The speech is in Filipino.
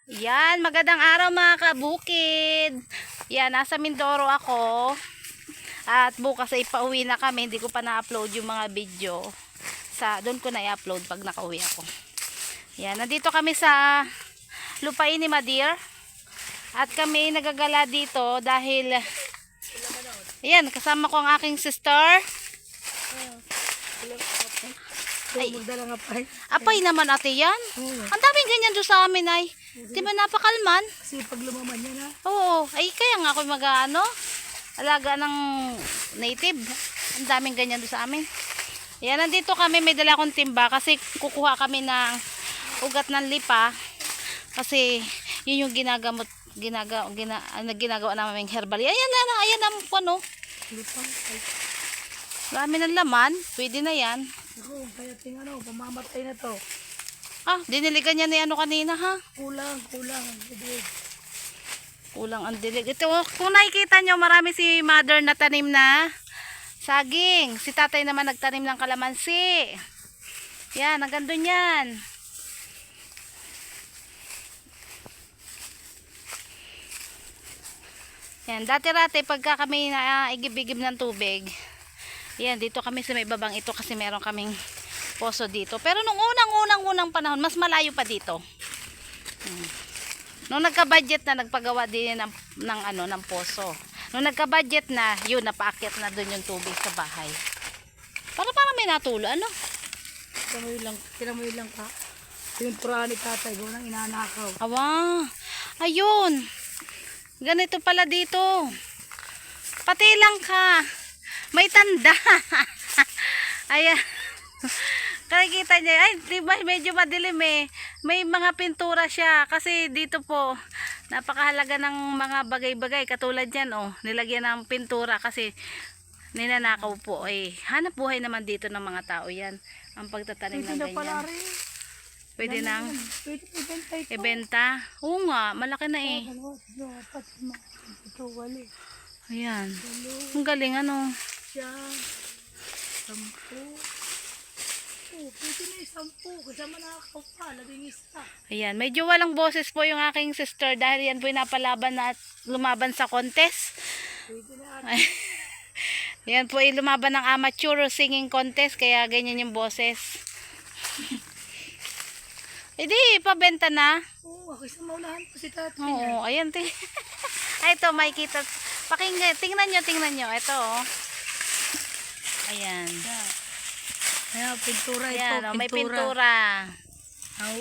Yan, magandang araw mga kabukid. Yan, nasa Mindoro ako. At bukas ay pauwi na kami. Hindi ko pa na-upload yung mga video. Doon ko na i-upload pag nakauwi ako. Yan, nandito kami sa lupain ni Madir. At kami nagagala dito dahil yan, kasama ko ang aking sister. Ay, apay naman ate yan. Ang daming ganyan doon sa amin ay. Di ba napakalman? Kasi pag lumaman niya na. Oo, ay kaya nga ako alaga ng native. Ang daming ganyan doon sa amin. Yan, nandito kami, may dala akong timba kasi kukuha kami ng ugat ng lipa. Kasi yun yung ginagawa namin herbal. Ayan ang ano. Dami ng laman, pwede na yan. Ako, kaya pamamatay na to. Diniligan niya ni ano kanina ha. Kulang ang dilig. Kulang ang dilig. Ito, kung nakikita nyo, marami si mother na tanim na saging. Si tatay naman nagtanim ng kalamansi. Yan, ang ganda yan. Yan, dati-rati pagka kami igib-igib ng tubig. Yan, dito kami sa may babang ito kasi meron kaming poso dito. Pero nung unang panahon, mas malayo pa dito. Nung nagka-budget na, nagpagawa din ng poso. Nung nagka-budget na, yun, napaakyat na doon yung tubig sa bahay. Parang may natulo, ano? Tinamoy lang ka. Yung pura ni tatay, nang inanakaw. Awa, ayun. Ganito pala dito. Pati lang ka. May tanda. Ayan. Nakikita niya, ay, diba medyo madilim eh. May mga pintura siya. Kasi dito po, napakahalaga ng mga bagay-bagay. Katulad yan, nilagyan ng pintura kasi ninanakaw po. Hanap buhay naman dito ng mga tao yan. Ang pagtatanim ng ganyan. Pwede nang ibenta. Oo nga, malaki na eh. Ayan. Ang galing ano. Siya. 10. Pwede na 10. Kasama nakakaw pa. Laging isa. Ayan. Medyo walang boses po yung aking sister dahil yan po yung napalaban na lumaban sa contest. Pwede na. Yan po yung lumaban ng amateur singing contest. Kaya ganyan yung boses. Hindi, pabenta na. Oo, kasi maulahan pa si tatay. Oo, ayan. Ay, ito, makikita. Tingnan nyo. Ito, Ayan. Ayan, pintura ito. Ayan, may pintura. Ang